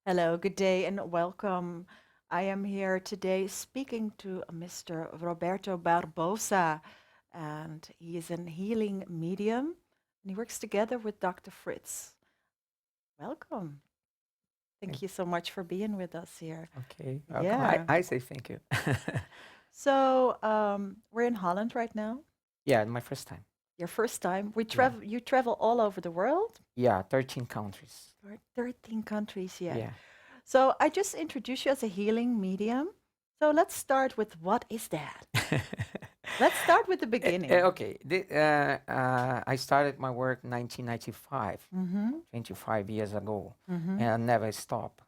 Hello, good day, and welcome. I am here today speaking to Mr. Roberto Barbosa, and he is an healing medium, and he works together with Dr. Fritz. Welcome. Thank Thank- you so much for being with us here. Okay, welcome. I, Yeah. I say thank you. So, we're in Holland right now. Yeah, my first time. Your first time. Yeah. You travel all over the world. Yeah, 13 countries. Or 13 countries, yeah. Yeah. So I just introduced you as a healing medium. So let's start with what is that? Let's start with the beginning. Okay, I started my work 1995, Mm-hmm. 25 years ago, Mm-hmm. and I never stop.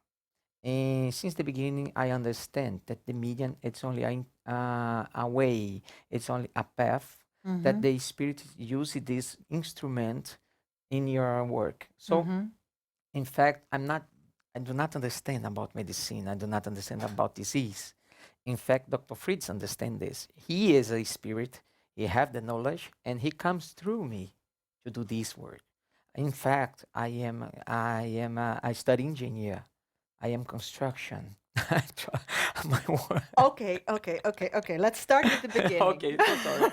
And since the beginning, I understand that the medium, it's only a way, it's only a path that Mm-hmm. the spirit use this instrument in your work. So Mm-hmm. in fact, I do not understand about medicine. I do not understand about disease. In fact, Dr. Fritz understands this. He is a spirit. He have the knowledge, and he comes through me to do this work. In fact, I study engineer. I am construction. I try my work. Okay. Let's start with the beginning. Okay, so sorry.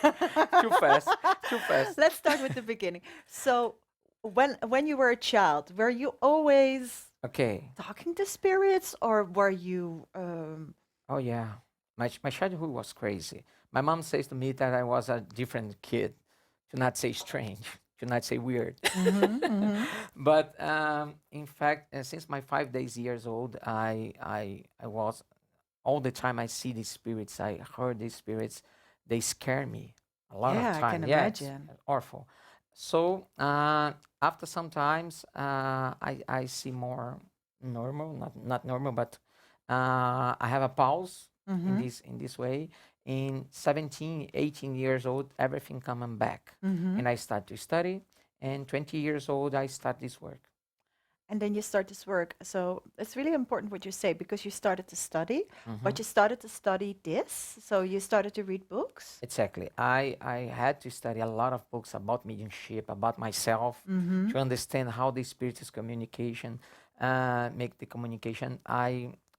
Too fast. Too fast. Let's start with the beginning. So, when you were a child, were you always Okay. talking to spirits, or were you? Oh yeah, my childhood was crazy. My mom says to me that I was a different kid, to not say strange, to not say weird. Mm-hmm, mm-hmm. But in fact, since my 5 days years old, I was all the time I see these spirits. I heard these spirits. They scare me a lot of Yeah, I can time. Yeah, it's imagine. awful. So after some times, I see more normal, not normal, but I have a pause Mm-hmm, in this way. In 17, 18 years old, everything coming back, mm-hmm. and I start to study. And 20 years old, I start this work. And then you start this work. So it's really important what you say because you started to study, Hmm. but you started to study this. So you started to read books. Exactly. I had to study a lot of books about mediumship, about myself, Mm-hmm. to understand how the spirit is communication, make the communication.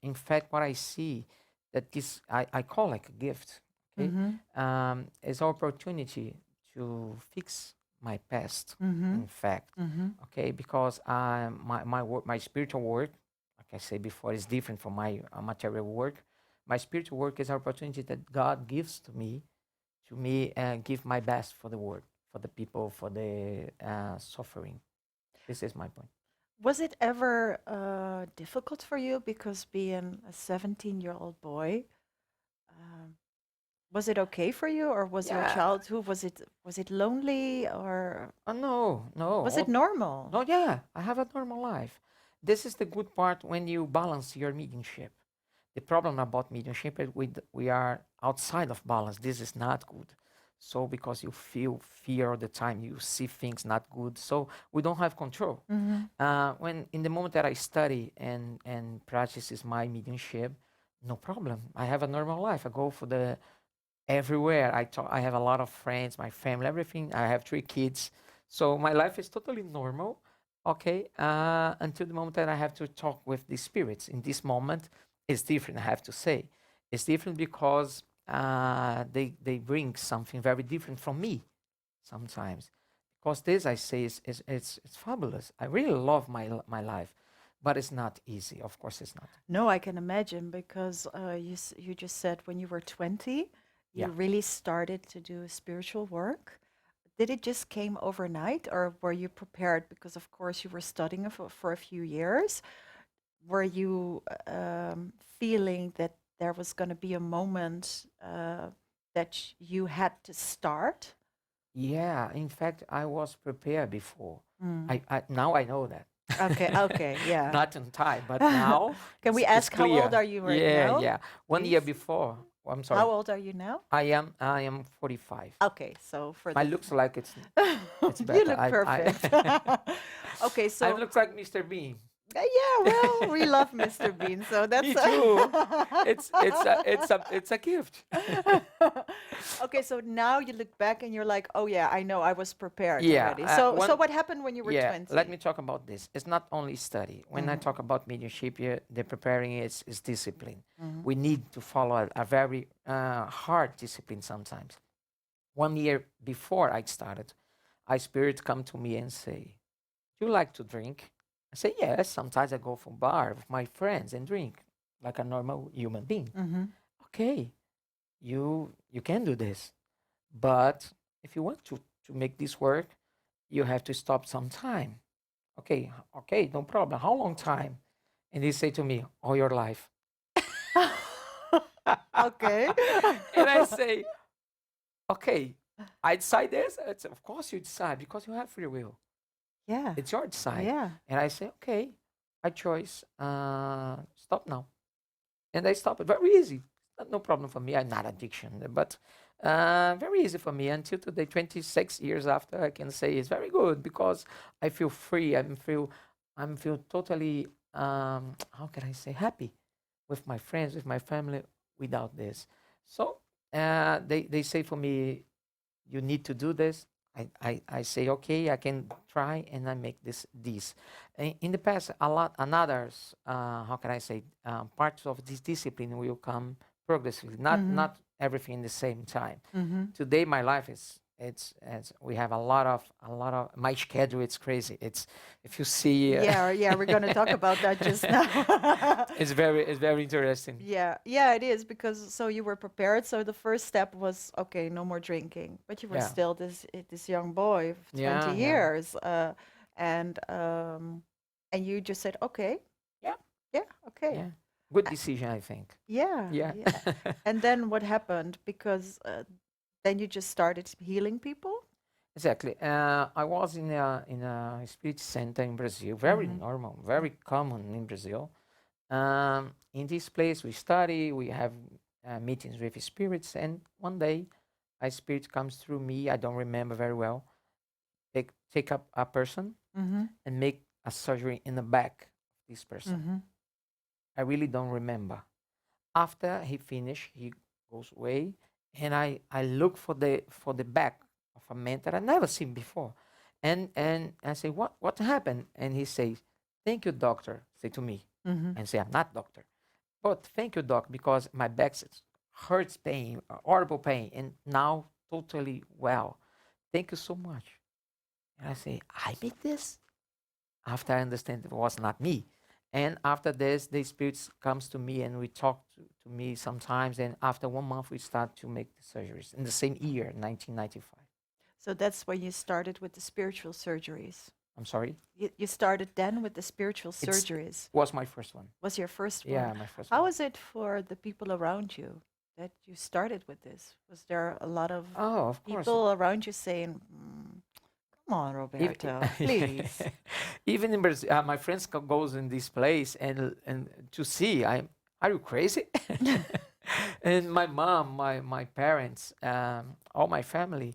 In fact, what I see that I call like a gift. Okay, Mm-hmm. is opportunity to fix my past. Mm-hmm. In fact, Mm-hmm. okay, because my work, my spiritual work, like I said before, is different from my material work. My spiritual work is an opportunity that God gives to me and give my best for the world, for the people, for the suffering. This is my point. Was it ever difficult for you because being a 17-year-old boy, um, was it okay for you, or was your Yeah. childhood was it lonely, or No, no. was it normal? No, yeah. I have a normal life. This is the good part when you balance your mediumship. The problem about mediumship is we are outside of balance. This is not good. So because you feel fear all the time, you see things not good. So we don't have control. Mm-hmm. When in the moment that I study and practices my mediumship, no problem. I have a normal life. I go for the everywhere. I have a lot of friends, my family, everything. I have 3 kids, so my life is totally normal. Okay, until the moment that I have to talk with the spirits. In this moment, it's different. I have to say, it's different because they bring something very different from me sometimes. Because this I say is it's fabulous. I really love my life, but it's not easy. Of course, it's not. No, I can imagine because you just said when you were 20, you Yeah. really started to do spiritual work. Did it just came overnight, or were you prepared? Because of course you were studying for a few years. Were you feeling that there was going to be a moment that you had to start? Yeah, in fact, I was prepared before. Mm. I now I know that. Okay, yeah. Not in time, but now Can we it's ask how old clear. are you right Yeah, now, yeah. 1 year please? before. Oh, I'm sorry. How old are you now? I am 45. Okay, so for My the looks like it's you better. look I perfect. Okay, I so looks like Mr. Bean. Yeah, well, we love Mr. Bean, so that's Me too. It's a gift. okay. So now you look back and you're like, oh yeah, I know I was prepared Yeah, already. So one. what happened when you were Yeah, let 20? me talk about this. It's not only study. When I Mm-hmm. talk about mediumship, the preparing is discipline. Mm-hmm. We need to follow a very hard discipline sometimes. 1 year before I started, a spirit come to me and say, "Do you like to drink?" I say, "Yes." Sometimes I go for bar with my friends and drink like a normal human being. Mm-hmm. Okay, you can do this, but if you want to make this work, you have to stop some time. Okay, okay, no problem. How long time? And they say to me, all your life. Okay. And I say, okay, I decide this. It's, of course you decide because you have free will. Yeah. It's your decide. Yeah. And I say, okay, I choose stop now. And I stop it. Very easy. No problem for me. I'm not addiction, but very easy for me. Until today, 26 years after, I can say it's very good because I feel free. I'm feel totally how can I say happy with my friends, with my family without this. So they say for me, you need to do this. I say okay, I can try and I make this. In the past, a lot another's how can I say parts of this discipline will come progressively, not Mm-hmm. not everything in the same time. Mm-hmm. Today, my life is it's we have a lot of my schedule. It's crazy. It's if you see, Yeah, yeah, we're going to talk about that just now. it's very interesting. Yeah, yeah, it is because so you were prepared. So the first step was okay, no more drinking, but you were Yeah, still this young boy of 20 yeah, yeah, years, and um, and you just said okay, yeah, yeah, okay, yeah. Good uh, decision, I think. yeah, Yeah. yeah. And then what happened? Because then you just started healing people. Exactly. I was in a spirit center in Brazil, very Mm-hmm. normal, very common in Brazil. In this place, we study, we have meetings with spirits, and one day, a spirit comes through me. I don't remember very well. Take up a person Mm-hmm. and make a surgery in the back of this person. Mm-hmm. I really don't remember. After he finished, he goes away, and I look for the back of a man that I never seen before, and I say what happened, and he says, "Thank you, doctor," say to me, Mm-hmm. and say I'm not doctor, but thank you, doc, because my back hurts pain, horrible pain, and now totally well. Thank you so much. And I say, I make this after I understand it was not me. And after this, the spirits comes to me and we talk to me sometimes. And after 1 month, we start to make the surgeries in the same year, 1995. So that's when you started with the spiritual surgeries. I'm sorry. You started then with the spiritual It's surgeries. was my first one. Was your first one. Yeah, my first How one. was it for the people around you that you started with this? Was there a lot of Oh, of course. people around you saying, "Come on, Even, Roberto, please"? even in Brazil, my friends goes in this place and to see are you crazy? And my mom, my parents, all my family,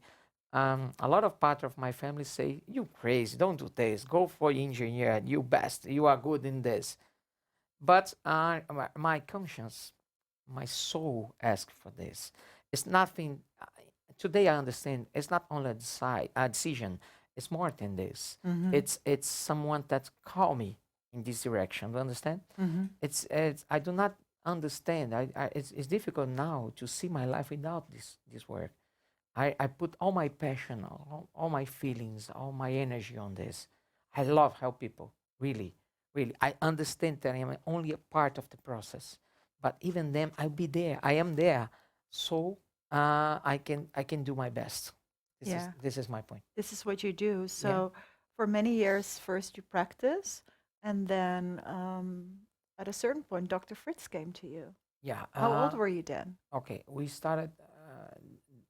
a lot of part of my family say you crazy, don't do this, go for engineer, you best, you are good in this. But my conscience, my soul asked for this. It's nothing. Today I understand. It's not only a decision. It's more than this. Mm-hmm. It's someone that called me in this direction. Do you understand? Mm-hmm. It's I do not understand. It's difficult now to see my life without this work. I put all my passion, all my feelings, all my energy on this. I love help people, really, really. I understand that I am only a part of the process, but even them, I'll be there. I am there, so I can do my best. This is Yeah, this is my point. this is what you do. Yeah, So for many years, first you practice, and then at a certain point, Dr. Fritz came to you. yeah. How old were you then? Okay, we started.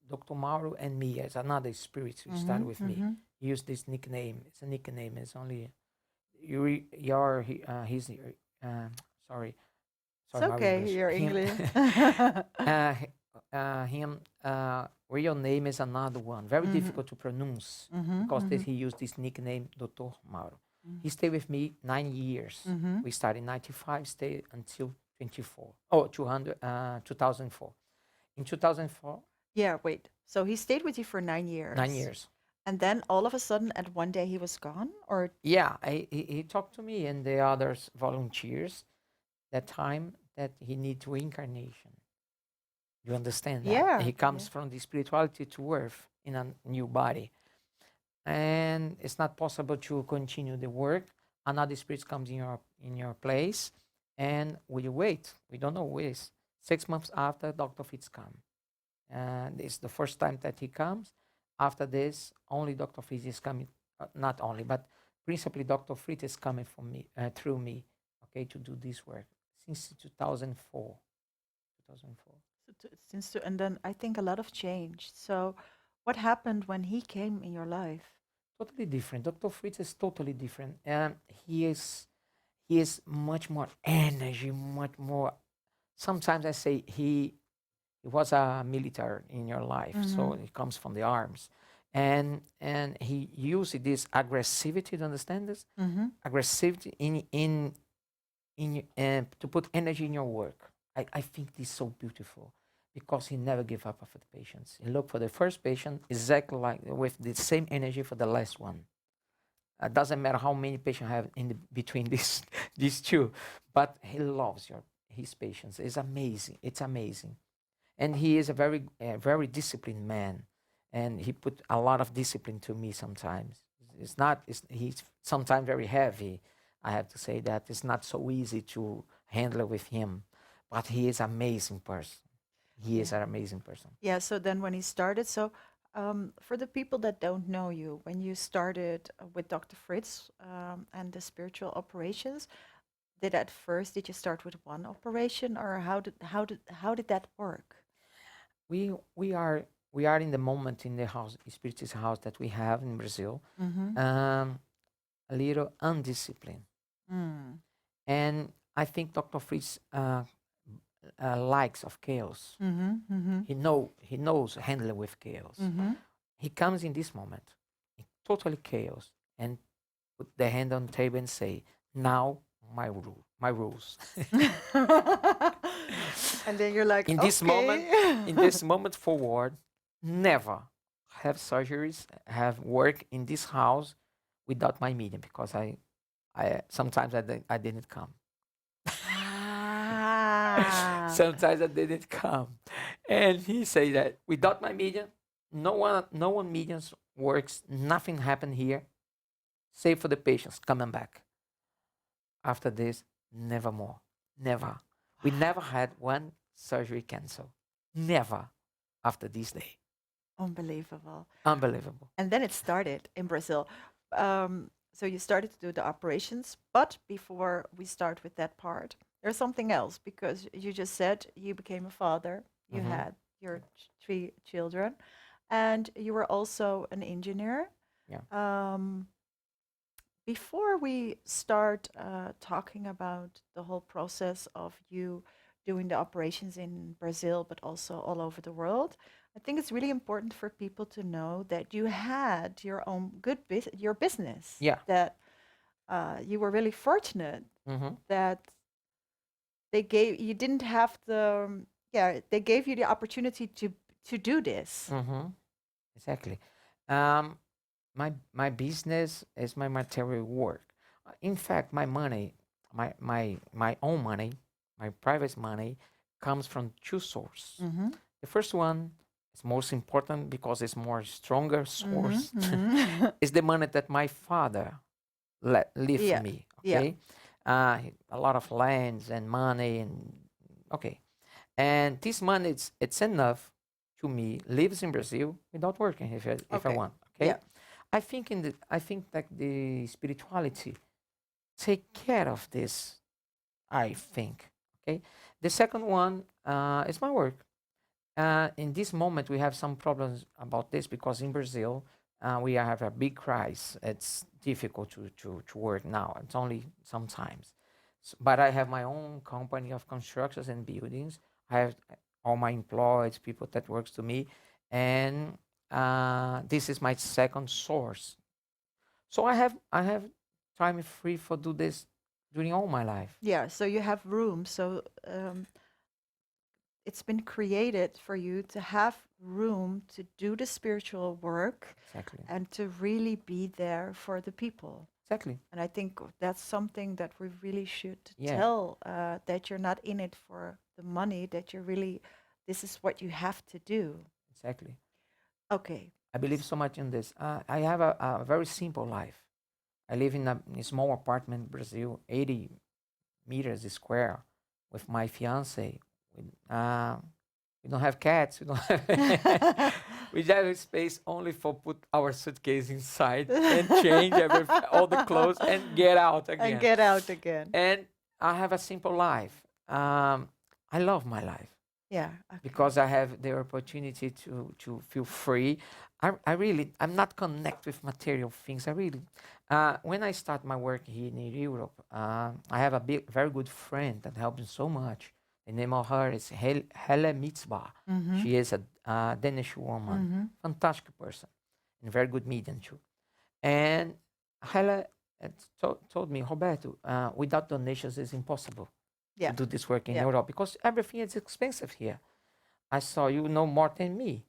Dr. Mauro and me as another spirit who Mm-hmm. started with me. Mm-hmm. He used this nickname. It's a nickname. It's only your he's sorry It's sorry my okay, English your him English. h- him real name is another one very Mm-hmm. difficult to pronounce Mm-hmm. because Mm-hmm. he used this nickname Dr. Mauro. He stayed with me 9 years. Mm-hmm. We started in 95, stayed until 24. Oh, 2004. In 2004, Yeah, wait. So he stayed with you for 9 years, 9 years. and then all of a sudden, at one day, he was gone? Or, Yeah, he talked to me and the others volunteers that time that he needs reincarnation. You understand that? yeah, He yeah. comes from the spirituality to earth in a new body. And it's not possible to continue the work. Another spirit comes in your place, and we wait. We don't know wait. 6 months after Dr. Fritz come, and it's the first time that he comes. After this, only Dr. Fritz is coming. Not only, but principally Dr. Fritz is coming from me through me. Okay, to do this work since 2004. 2004. And then I think a lot of changed. So, what happened when he came in your life? Totally different. Dr. Fritz is totally different. He is he is much more energy, much more. Sometimes I say he was a military in your life, Mm-hmm. so he comes from the arms, and he used this aggressivity. To understand this Mm-hmm. aggressivity to put energy in your work. I think this is so beautiful because he never gave up after the patients. He looked for the first patient exactly like with the same energy for the last one. Doesn't matter how many patients have in between these two, but he loves his patients. It's amazing. It's amazing, and he is a very disciplined man, and he put a lot of discipline to me. Sometimes it's not. He's sometimes very heavy. I have to say that it's not so easy to handle with him, but he is an amazing person. He is Yeah. an amazing person. Yeah. So then when he started, so for the people that don't know you, when you started with Dr. Fritz and the spiritual operations, did you start with one operation, or how did that work? We are in the moment in the house, spiritist house that we have in Brazil, Mm-hmm. um, a little undisciplined, Mm. and I think Dr. Fritz likes of chaos. Mm-hmm. Mm-hmm. He knows handling with chaos. Mm-hmm. He comes in this moment, in totally chaos, and put the hand on the table and say, "Now my rules." And then you're like, in this moment, okay. in this moment forward, never have surgeries, have work in this house without my medium because I sometimes I didn't come. Ah. Sometimes I didn't come, and he say that without my medium, no one mediums works. Nothing happened here, save for the patients coming back. After this, never more, never. We never had one surgery cancel. Never after this day. Unbelievable. Unbelievable. And then it started in Brazil. So you started to do the operations, but before we start with that part, there's something else because you just said you became a father, you Hmm. had your three children, and you were also an engineer. Yeah. Um, Before we start talking about the whole process of you doing the operations in Brazil, but also all over the world, I think it's really important for people to know that you had your own your business. Yeah. That you were really fortunate Hmm. that they gave you didn't have they gave you the opportunity to do this. Hmm. Exactly. Um, my business is my material work. In fact, my money, my own money, my private money, comes from two sources. Mm-hmm. The first one is most important because it's more stronger Mm-hmm. source. Mm-hmm. Is the money that my father leave for Yeah. me. Yeah. Okay, a lot of lands and money and okay, and this money it's enough to me lives in Brazil without working if I Okay. want. Okay, Yeah. I think that the spirituality take care of this. I think. Okay, the second one is my work. In this moment, we have some problems about this because in Brazil, we have a big crisis. It's difficult to work now. It's only sometimes. But I have my own company of constructions and buildings. I have all my employees, people that works to me, and this is my second source. So I have time free for do this during all my life. Yeah, so you have room. So it's been created for you to have room to do the spiritual work Exactly. and to really be there for the people. Exactly. And I think that's something that we really should Yeah. tell, that you're not in it for the money, that you're really, this is what you have to do. Exactly. Okay. I believe so much in this. I have a very simple life. I live in a small apartment in Brazil, 80 meters square, with my fiance. We, uh, we don't have cats. We don't have. We have a space only for put our suitcase inside and change all the clothes and get out And again. get out again. And I have a simple life. I love my life Yeah. Okay. because I have the opportunity to feel free. I'm not connected with material things. When I start my work here in Europe, I have a very good friend that helped me so much. The name of her is Hele Mitzvah. Mm-hmm. She is a Danish woman, Mm-hmm. fantastic person, and very good medium too. And Hele told me, Roberto, without donations, it's impossible to Yeah. do this work in Yeah. Europe because everything is expensive here. I saw you know more than me.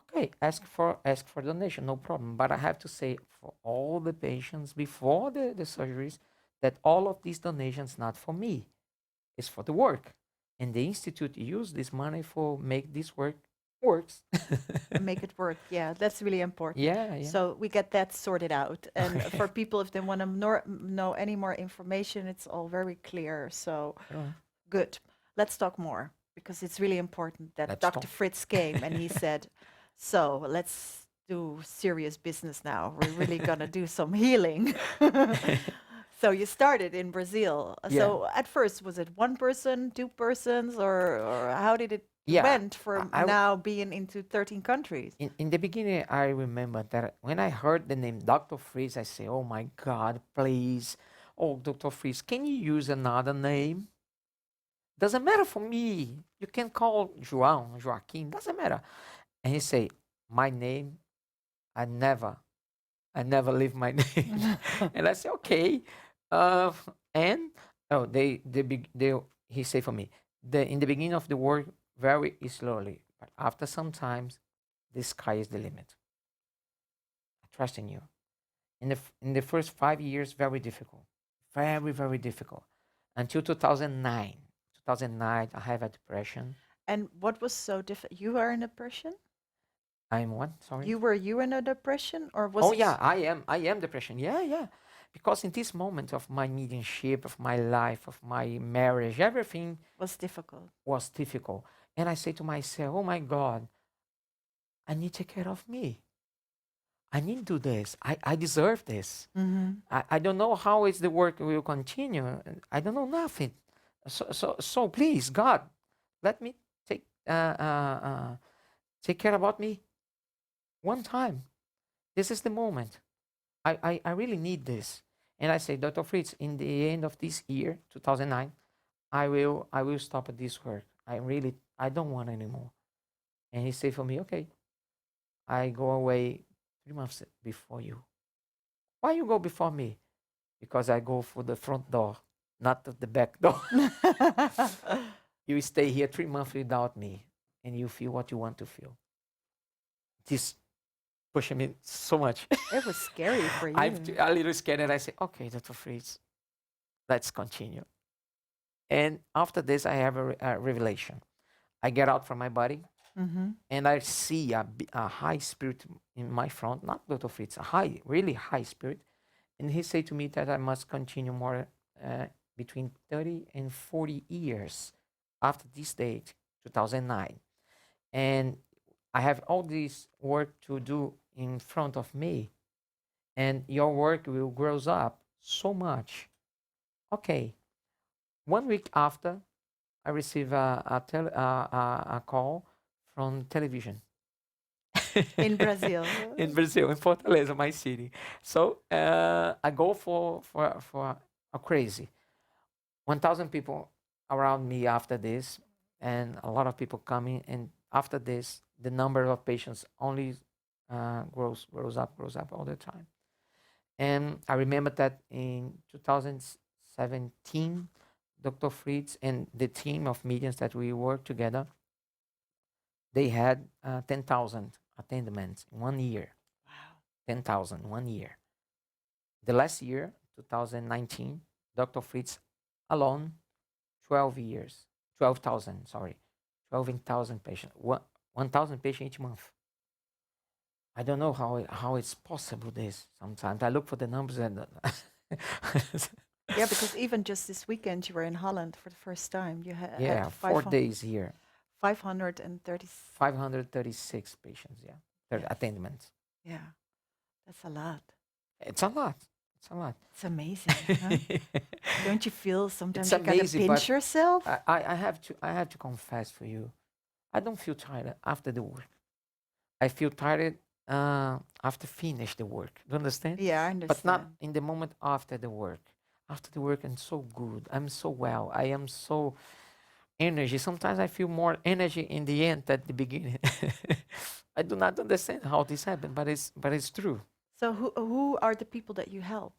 Okay, ask for donation, no problem. But I have to say for all the patients before the surgeries that all of these donations not for me, it's for the work. And the institute use this money for make this work works. Make it work. Yeah, that's really important. Yeah, yeah. So we get that sorted out. And Okay. for people, if they want to know any more information, it's all very clear. So Sure. good. Let's talk more because it's really important that Let's Dr. talk. Fritz came and he said, so let's do serious business now. We're really going to do some healing. So you started in Brazil. Yeah. So at first, was it one person, two persons, or how did it Yeah. went from I, now being into 13 countries? in the beginning, I remember that when I heard the name Dr. Fritz, I say, "Oh my God, please, oh Dr. Fritz, can you use another name? Doesn't matter for me. You can call João, Joaquim, doesn't matter." And he say, "My name, I never, I never leave my name." And I say, "Okay." Uh, and oh, he say for me, in the beginning of the work, very slowly, but after some times, the sky is the limit. I trust in you. In the first 5 years, very difficult, very very difficult, until 2009. 2009, I have a depression. And what was so different? You are in depression? I'm what? Sorry. You in a depression, or was Oh it yeah, I am depression. Yeah, yeah. Because in this moment of my mediumship, of my life, of my marriage, everything was difficult? was difficult. And I say to myself, oh my God, I need to take care of me. I need to do this. I deserve this. Mm-hmm. I don't know how is the work will continue. I don't know nothing. So please, God, let me take take care about me one time. This is the moment. I really need this. And I say, Dr. Fritz, in the end of this year, 2009, I will stop at this work. I don't want anymore. And he said for me, okay, I go away 3 months before you. Why you go before me? Because I go for the front door, not the back door. You stay here 3 months without me, and you feel what you want to feel. This pushing me so much. It was scary for I'm you. a little scared, and I say, okay, Dr. Fritz, let's continue. And after this, I have a revelation. I get out from my body, Mm-hmm. and I see a high spirit in my front, not Dr. Fritz, a high, really high spirit. And he said to me that I must continue more between 30 and 40 years after this date, 2009. And I have all this work to do in front of me, and your work will grow up so much. Okay. 1 week after, I receive a call from television In Brazil. in Brazil, in Fortaleza, my city. So I go for a crazy 1,000 people around me after this, and a lot of people coming. And after this, the number of patients only grows up all the time. And I remember that in 2017, Dr. Fritz and the team of mediums that we worked together, they had 10,000 attendments in 1 year. Wow. 10,000 1 year. The last year, 2019, Dr. Fritz alone, 12 years, 12,000, sorry, 12,000 patients, 1,000 patients each month. I don't know how it's possible this sometimes. I look for the numbers and Yeah, because even just this weekend you were in Holland for the first time. You had yeah, 4 days here, 530. 536 patients, yeah, Yes. attendments. Yeah, that's a lot. It's a lot. It's a lot. It's amazing, huh? Don't you feel It's sometimes you gotta amazing, pinch but yourself? I have to confess for you, I don't feel tired after the work. I feel tired after finish the work. Do you understand? Yeah, I But not understand. in the moment after the work. After the work, I'm so good. I'm so well. I am so energy. Sometimes I feel more energy in the end than the beginning. I do not understand how this happened, but it's true. So who are the people that you help?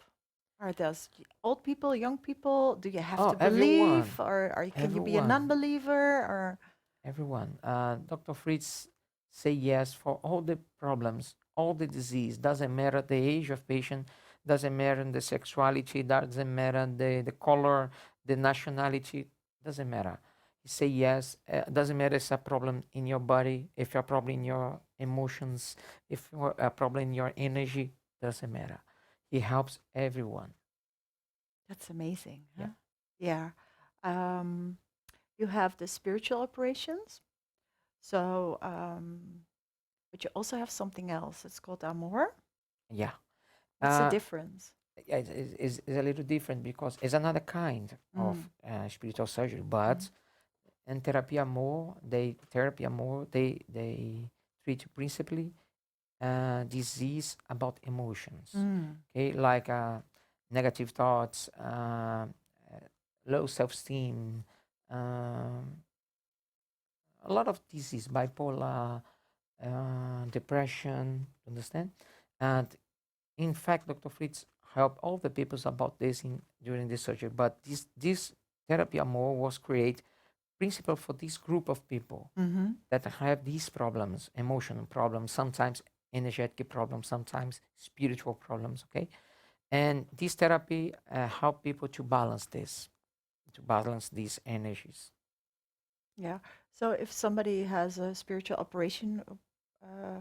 Are those old people, young people? Do you have Oh, to believe, everyone, or can you be a everyone. non-believer? Or Everyone. Dr. Fritz say yes for all the problems, all the disease. Doesn't matter the age of patient, doesn't matter the sexuality, doesn't matter the color, the nationality, doesn't matter. He say yes. Doesn't matter if it's a problem in your body, if a problem in your emotions, if a problem in your energy, doesn't matter. He helps everyone. that's amazing, Yeah. huh? Yeah. Um, you have the spiritual operations. So, but you also have something else. It's called amor. Yeah. What's the Uh, difference? yeah, it's a little different because it's another kind of Mm, spiritual surgery. mm, But in therapy more, they treat principally disease about emotions. mm. Okay, like negative thoughts, low self-esteem, um, a lot of disease, bipolar, depression. Understand? And in fact, Dr. Fritz helped all the people about this during this surgery. But this therapy more was created principle for this group of people Mm-hmm. that have these problems, emotional problems, sometimes energetic problems, sometimes spiritual problems. Okay, and this therapy help people to balance this, to balance these energies. Yeah. So if somebody has a spiritual operation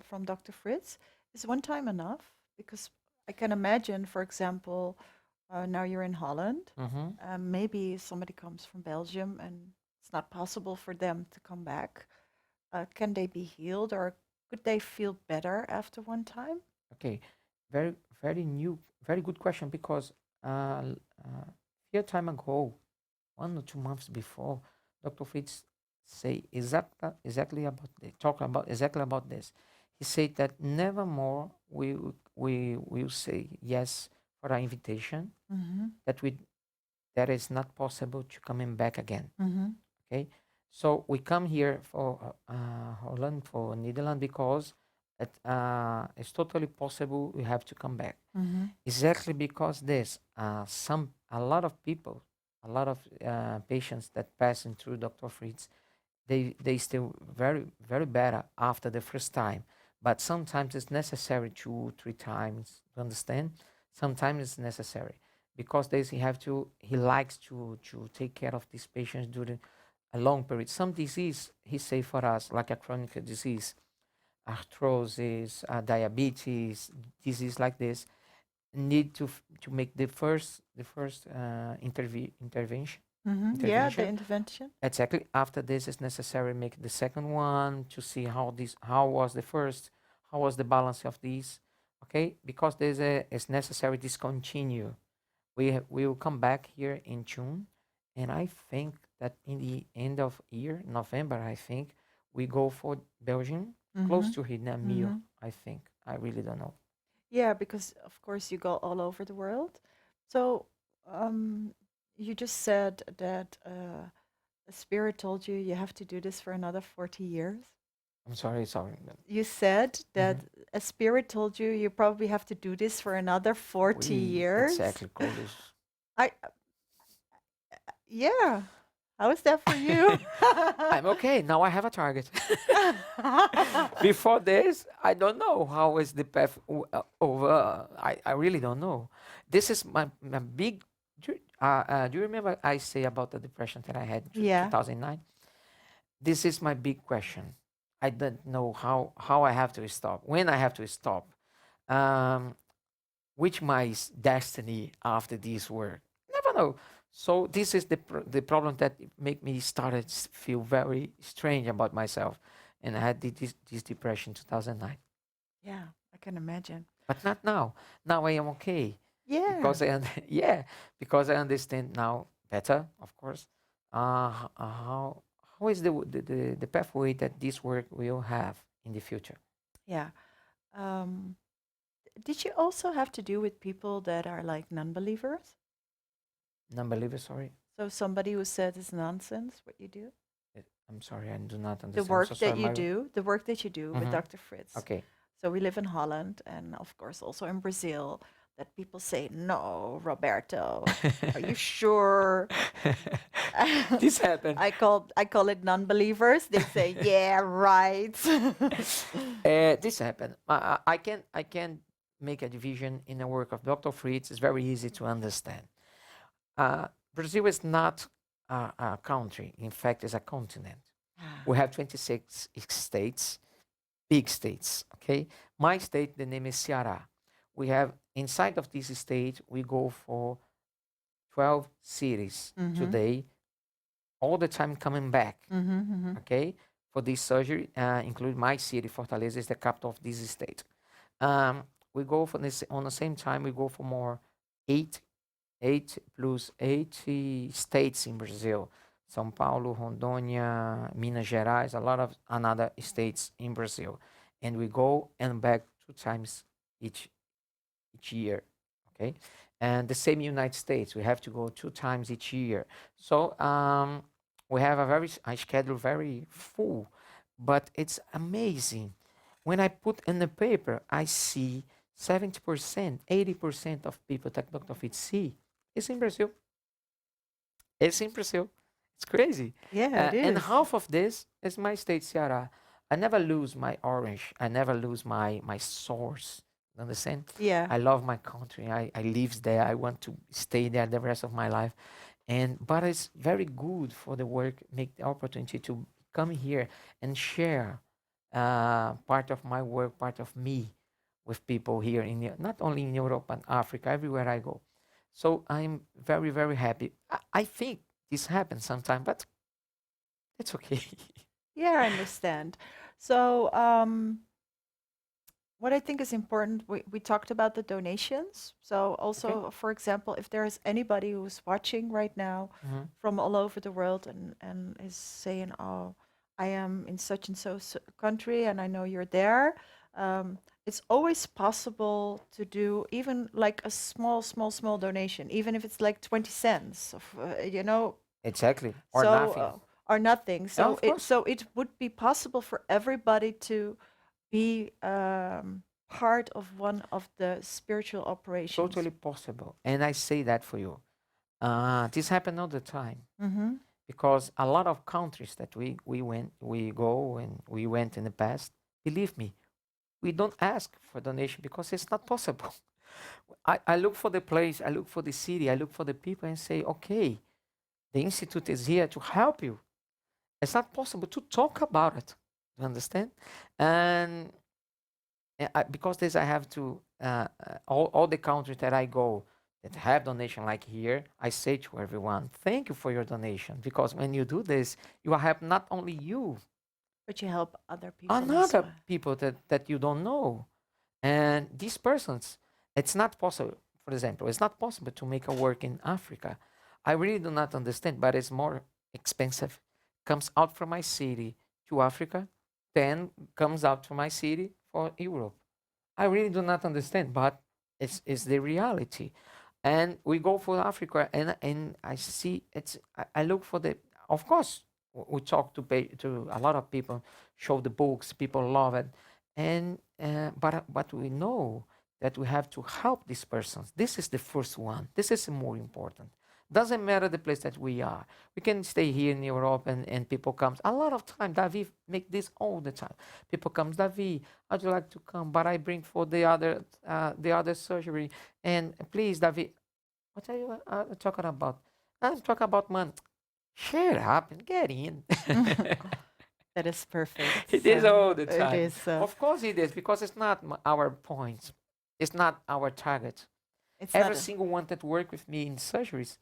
from Dr. Fritz, is one time enough? Because I can imagine, for example, now you're in Holland. Mm-hmm. Maybe somebody comes from Belgium and it's not possible for them to come back. Can they be healed or could they feel better after one time? Okay, very very new, very good question because few time ago, 1 or 2 months before, Dr. Fritz say exactly about talk about exactly about this. He said that never more we will say yes for an invitation Mm-hmm. that we that is not possible to coming back again. Mm-hmm. Okay, so we come here for Holland, for Netherlands, because it's totally possible we have to come back. Mm-hmm. Exactly because this, a lot of people, a lot of patients that passing through Dr. Fritz, they still very better after the first time. But sometimes it's necessary 2 3 times. You understand? Sometimes it's necessary because he likes to take care of these patients during a long period. Some disease he say for us like a chronic disease, arthrosis, diabetes, disease like this need to make the first Mm-hmm. Yeah, the intervention. intervention. Exactly. After this, it's necessary make the second one to see how was the first, how was the balance of these. Okay, because it's necessary discontinue. We will come back here in June, and I think that in the end of year November, I think we go for Belgium, close Mm-hmm. to here, near Mio. Mm-hmm. I think I really don't know. Yeah, because of course you go all over the world. So um, you just said that a spirit told you you have to do this for another 40 years. I'm sorry, sorry. You said that Mhm. a spirit told you you probably have to do this for another 40 We years. exactly call this. I, yeah. How is that for you? I'm okay. Now I have a target. Before this, I don't know how is the path over. I really don't know. This is my big. Do you remember I say about the depression that I had in Yeah. 2009? This is my big question. I don't know how I have to stop, when I have to stop, um, which my destiny after this work. Never know. So this is the problem that make me started feel very strange about myself, and I had this depression 2009. Yeah, I can imagine. But not now. Now I am okay Yeah. because yeah, because I understand now better, of course. How is the pathway that this work will have in the future? Yeah. Um, did you also have to do with people that are like non-believers? Non-believer, sorry. So somebody who said it's nonsense what you do? I'm sorry, I do not The understand. I'm so work that sorry. you do, the work that you do with Mm-hmm. Dr. Fritz. Okay. So we live in Holland and of course also in Brazil that people say, "No, Roberto, are you sure?" This happened. I call it non-believers. They say, "Yeah, right." This happened. I can make a division in the work of Dr. Fritz. It's very easy to understand. Brazil is not a country. In fact, it's a continent. We have 26 states, big states. Okay, my state, the name is Ceará. We have inside of this state, we go for 12 cities Mm-hmm. today, all the time coming back. Mm-hmm. Mm-hmm. Okay, for this surgery, include my city, Fortaleza is the capital of this state. Um, we go for this on the same time. We go for more eight, 8 plus 80 states in Brazil. São Paulo, Rondônia, Minas Gerais, a lot of another states in Brazil, and we go and back 2 times each each year. Okay, and the same United States, we have to go 2 times each year. So we have a schedule very full, but it's amazing. When I put in the paper, I see 70%, 80% of people that Dr. Fitz see is in Brazil. It's in Brazil. It's crazy. Yeah, it And is. half of this is my state, Ceará. I never lose my orange. I never lose my source. You understand? Yeah. I love my country. I live there. I want to stay there the rest of my life. And but it's very good for the work, make the opportunity to come here and share part of my work, part of me with people here in not only in Europe and Africa, everywhere I go. So I'm very, very happy. I think this happens sometime, but it's okay. Yeah, I understand. So, what I think is important, we talked about the donations. So Okay. also, for example, if there is anybody who's watching right now Mhm. from all over the world and is saying, "Oh, I am in such and country and I know you're there," it's always possible to do even like a small donation, even if it's like 20 cents of, Exactly. Or so nothing. or nothing. Yeah, So of it course. so it would be possible for everybody to be part of one of the spiritual operations. Totally possible. And I say that for you. This happen all the time Mm-hmm. because a lot of countries that we go and we went in the past, believe me, we don't ask for donation because it's not possible. I look for the place, I look for the city, I look for the people and say, okay, the institute is here to help you. It's not possible to talk about it. You understand? And because this, I have to all the countries that I go that have donation like here, I say to everyone, thank you for your donation because when you do this, you will help not only you, But you help other people as another well. people that you don't know. And these persons, it's not possible. For example, it's not possible to make a work in Africa. I really do not understand, but it's more expensive. Comes out from my city to Africa, then comes out from my city for Europe. I really do not understand, but it's the reality. And we go for Africa, and I see I look for the, of course. We talk to a lot of people, show the books, people love it, and but we know that we have to help these persons. This is the first one. This is more important. Doesn't matter the place that we are. We can stay here in Europe, and people comes a lot of time. David make this all the time. People comes, David, I'd like to come, but I bring for the other surgery. And please, David, what are you talking about? I'm talking about money. Shut up and get in. That is perfect. It is all the It time. is. Of course it is, because it's not our point. It's not our target. It's not Every single one that work with me in surgeries,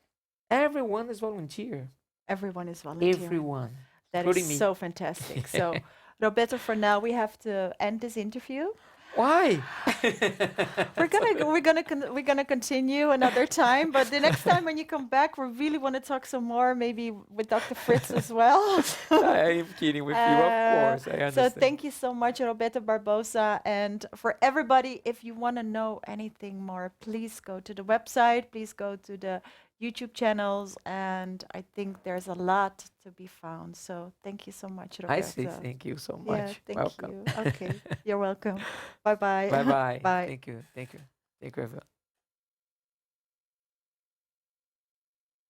everyone is volunteer. everyone is volunteering. Everyone, That including is me. so fantastic. So, Roberto, for now we have to end this interview. Why? We're gonna continue another time, but the next time when you come back, we really want to talk some more, maybe with Dr. Fritz as well. I am kidding with you, of course. I So understand. thank you so much, Roberto Barbosa. And for everybody, if you want to know anything more, please go to the website, please go to the YouTube channels, and I think there's a lot to be found. So thank you so much, I say Roberto. thank you so Yeah, much. thank Welcome. you. Okay, you're welcome. Bye-bye. Bye bye. Bye. Thank you. Thank you. Thank you, everyone.